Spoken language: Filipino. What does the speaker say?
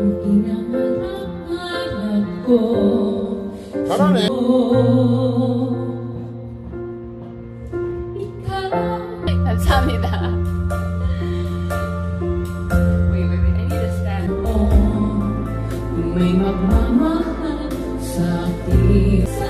ang hinaharap ko. 잘하네. 감사합니다. Wait, I need to stand. Kung may magmamahal sa akin.